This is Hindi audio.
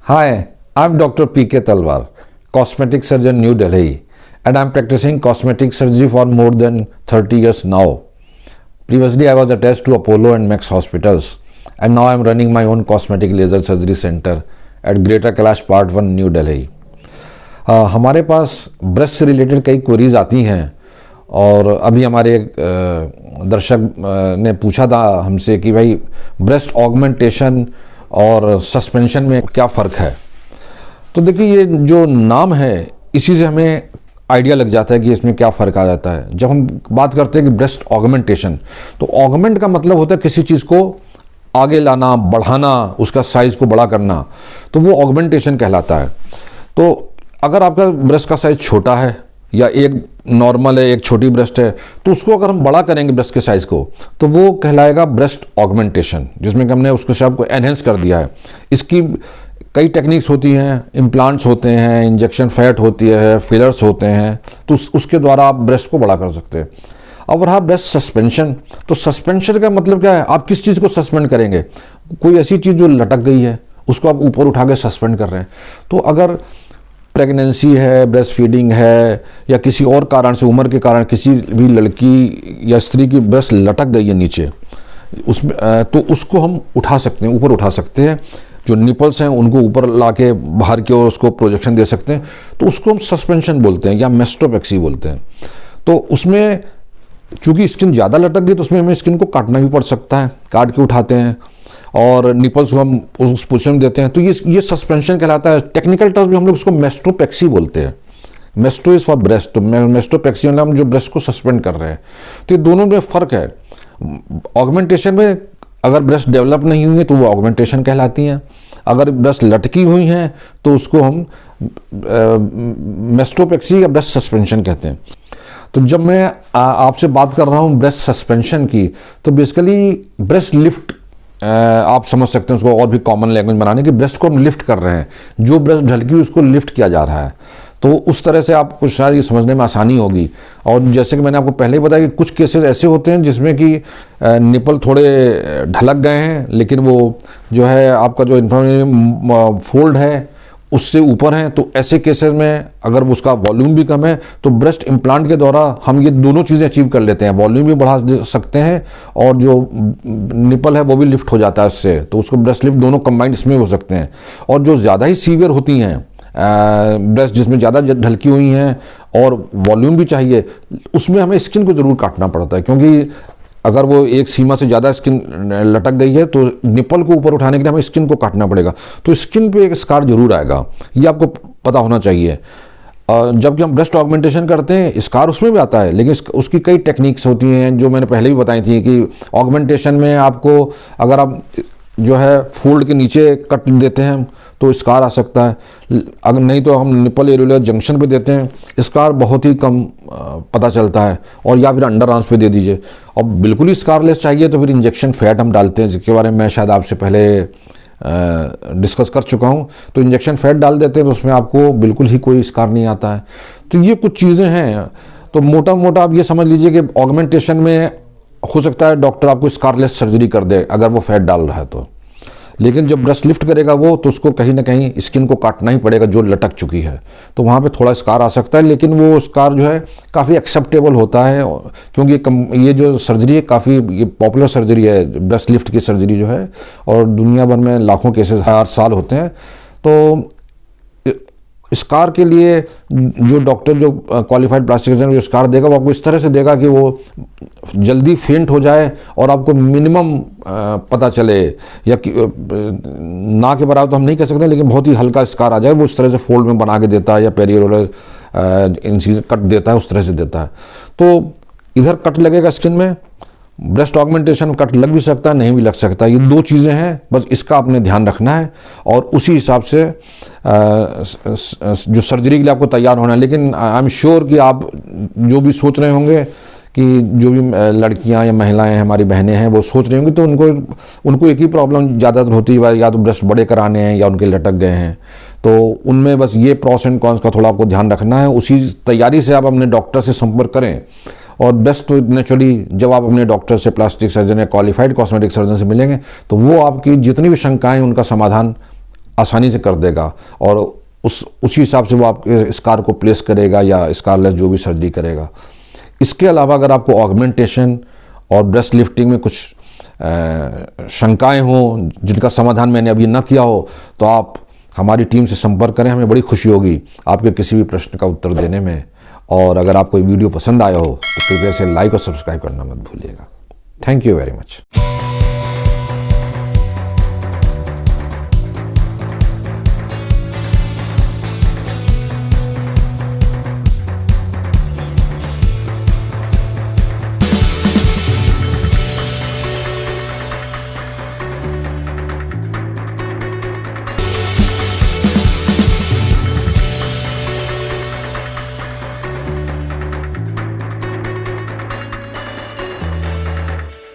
Hi, I'm Dr. P.K. Talwar, cosmetic surgeon, New Delhi, and I'm practicing cosmetic surgery for more than 30 years now. Previously, I was attached to Apollo and Max hospitals, and now I'm running my own cosmetic laser surgery center at Greater Kailash Part 1, New Delhi. हमारे पास ब्रेस्ट से रिलेटेड कई क्वेरीज आती हैं और अभी हमारे एक दर्शक ने पूछा था हमसे कि भाई ब्रेस्ट ऑगमेंटेशन और सस्पेंशन में क्या फ़र्क है। तो देखिए, ये जो नाम है इसी से हमें आइडिया लग जाता है कि इसमें क्या फ़र्क आ जाता है। जब हम बात करते हैं कि ब्रेस्ट ऑगमेंटेशन, तो ऑगमेंट का मतलब होता है किसी चीज़ को आगे लाना, बढ़ाना, उसका साइज़ को बड़ा करना, तो वो ऑगमेंटेशन कहलाता है। तो अगर आपका ब्रेस्ट का साइज़ छोटा है या एक नॉर्मल है, एक छोटी ब्रेस्ट है, तो उसको अगर हम बड़ा करेंगे ब्रेस्ट के साइज़ को, तो वो कहलाएगा ब्रेस्ट ऑगमेंटेशन, जिसमें कि हमने उसको शेप को एनहेंस कर दिया है। इसकी कई टेक्निक्स होती हैं, इम्प्लांट्स होते हैं, इंजेक्शन फैट होती है, फिलर्स होते हैं, तो उसके द्वारा आप ब्रेस्ट को बड़ा कर सकते हैं। अब रहा ब्रेस्ट सस्पेंशन, तो सस्पेंशन का मतलब क्या है? आप किस चीज़ को सस्पेंड करेंगे? कोई ऐसी चीज़ जो लटक गई है उसको आप ऊपर उठा के सस्पेंड कर रहे हैं। तो अगर प्रेगनेंसी है, ब्रेस्ट फीडिंग है, या किसी और कारण से, उम्र के कारण किसी भी लड़की या स्त्री की ब्रेस्ट लटक गई है नीचे, उसमें तो उसको हम उठा सकते हैं, ऊपर उठा सकते हैं। जो निपल्स हैं उनको ऊपर लाके बाहर की ओर उसको प्रोजेक्शन दे सकते हैं, तो उसको हम सस्पेंशन बोलते हैं या मेस्टोपेक्सी बोलते हैं। तो उसमें चूंकि स्किन ज़्यादा लटक गई तो उसमें हमें स्किन को काटना भी पड़ सकता है, काट के उठाते हैं और निपल्स को हम उस पोजिशन में देते हैं, तो ये सस्पेंशन कहलाता है। टेक्निकल टर्म में हम लोग उसको मेस्टोपेक्सी बोलते हैं। मेस्टो इज फॉर ब्रेस्ट, मेस्टोपेक्सी मतलब हम जो ब्रेस्ट को सस्पेंड कर रहे हैं। तो ये दोनों में फ़र्क है। ऑगमेंटेशन में अगर ब्रेस्ट डेवलप नहीं हुई है तो वो ऑगमेंटेशन कहलाती हैं, अगर ब्रेस्ट लटकी हुई हैं तो उसको हम मेस्टोपेक्सी या ब्रेस्ट सस्पेंशन कहते हैं। तो जब मैं आपसे बात कर रहा हूँ ब्रेस्ट सस्पेंशन की, तो बेसिकली ब्रेस्ट लिफ्ट आप समझ सकते हैं उसको और भी कॉमन लैंग्वेज बनाने की, ब्रेस्ट को हम लिफ्ट कर रहे हैं, जो ब्रेस्ट ढलकी उसको लिफ्ट किया जा रहा है। तो उस तरह से आपको शायद ये समझने में आसानी होगी। और जैसे कि मैंने आपको पहले ही बताया कि कुछ केसेस ऐसे होते हैं जिसमें कि निपल थोड़े ढलक गए हैं, लेकिन वो जो है आपका जो इंफ्रामेरियम फोल्ड है उससे ऊपर हैं, तो ऐसे केसेस में अगर उसका वॉल्यूम भी कम है तो ब्रेस्ट इम्प्लांट के द्वारा हम ये दोनों चीज़ें अचीव कर लेते हैं। वॉल्यूम भी बढ़ा सकते हैं और जो निपल है वो भी लिफ्ट हो जाता है इससे, तो उसको ब्रेस्ट लिफ्ट दोनों कंबाइंड इसमें हो सकते हैं। और जो ज़्यादा ही सीवियर होती हैं ब्रेस्ट, जिसमें ज़्यादा ढलकी हुई हैं और वॉल्यूम भी चाहिए, उसमें हमें स्किन को ज़रूर काटना पड़ता है, क्योंकि अगर वो एक सीमा से ज़्यादा स्किन लटक गई है तो निपल को ऊपर उठाने के लिए हमें स्किन को काटना पड़ेगा, तो स्किन पे एक स्कार जरूर आएगा, ये आपको पता होना चाहिए। जबकि हम ब्रेस्ट ऑगमेंटेशन करते हैं स्कार उसमें भी आता है, लेकिन उसकी कई टेक्निक्स होती हैं जो मैंने पहले भी बताई थी कि ऑगमेंटेशन में आपको अगर आप जो है फोल्ड के नीचे कट देते हैं तो स्कार आ सकता है, अगर नहीं तो हम निपल एरिया जंक्शन पे देते हैं, स्कार बहुत ही कम पता चलता है, और या फिर अंडर आर्म्स पे दे दीजिए। और बिल्कुल ही स्कारलेस चाहिए तो फिर इंजेक्शन फैट हम डालते हैं, जिसके बारे में मैं शायद आपसे पहले डिस्कस कर चुका हूँ। तो इंजेक्शन फैट डाल देते हैं तो उसमें आपको बिल्कुल ही कोई स्कार नहीं आता है। तो ये कुछ चीज़ें हैं। तो मोटा मोटा आप ये समझ लीजिए कि ऑगमेंटेशन में हो सकता है डॉक्टर आपको स्कारलेस सर्जरी कर दे अगर वो फैट डाल रहा है तो, लेकिन जब ब्रेस्ट लिफ्ट करेगा वो, तो उसको कहीं ना कहीं स्किन को काटना ही पड़ेगा जो लटक चुकी है, तो वहाँ पे थोड़ा स्कार आ सकता है, लेकिन वो स्कार जो है काफ़ी एक्सेप्टेबल होता है, क्योंकि ये जो सर्जरी है काफ़ी ये पॉपुलर सर्जरी है, ब्रेस्ट लिफ्ट की सर्जरी जो है, और दुनिया भर में लाखों केसेस हर साल होते हैं। तो स्कार के लिए जो डॉक्टर, जो क्वालिफाइड प्लास्टिक सर्जन जो स्कार देगा, वो आपको इस तरह से देगा कि वो जल्दी फेंट हो जाए और आपको मिनिमम पता चले, या ना के बराबर तो हम नहीं कह सकते, लेकिन बहुत ही हल्का स्कार आ जाए, वो इस तरह से फोल्ड में बना के देता है या पेरियोलर इंसिजन कट देता है, उस तरह से देता है। तो इधर कट लगेगा स्किन में, ब्रेस्ट ऑगमेंटेशन कट लग भी सकता है, नहीं भी लग सकता, ये दो चीज़ें हैं, बस इसका आपने ध्यान रखना है और उसी हिसाब से जो सर्जरी के लिए आपको तैयार होना है। लेकिन आई एम श्योर कि आप जो भी सोच रहे होंगे, कि जो भी लड़कियां या महिलाएं हैं, हमारी बहनें हैं, वो सोच रही होंगी, तो उनको एक ही प्रॉब्लम ज़्यादातर होती है, या तो ब्रेस्ट बड़े कराने हैं या उनके लटक गए हैं। तो उनमें बस ये प्रॉस एंड कॉन्स का थोड़ा आपको ध्यान रखना है। उसी तैयारी से आप अपने डॉक्टर से संपर्क करें और बेस्ट तो नेचुरली जब आप अपने डॉक्टर से, प्लास्टिक सर्जन या क्वालिफाइड कॉस्मेटिक सर्जन से मिलेंगे तो वो आपकी जितनी भी शंकाएं उनका समाधान आसानी से कर देगा और उसी हिसाब से वो आपके स्कार को प्लेस करेगा या स्कारलेस जो भी सर्जरी करेगा। इसके अलावा अगर आपको ऑगमेंटेशन और ब्रेस्ट लिफ्टिंग में कुछ शंकाएं हों जिनका समाधान मैंने अभी न किया हो, तो आप हमारी टीम से संपर्क करें। हमें बड़ी खुशी होगी आपके किसी भी प्रश्न का उत्तर देने में। और अगर आपको वीडियो पसंद आया हो तो कृपया से लाइक और सब्सक्राइब करना मत भूलिएगा। Thank you very much.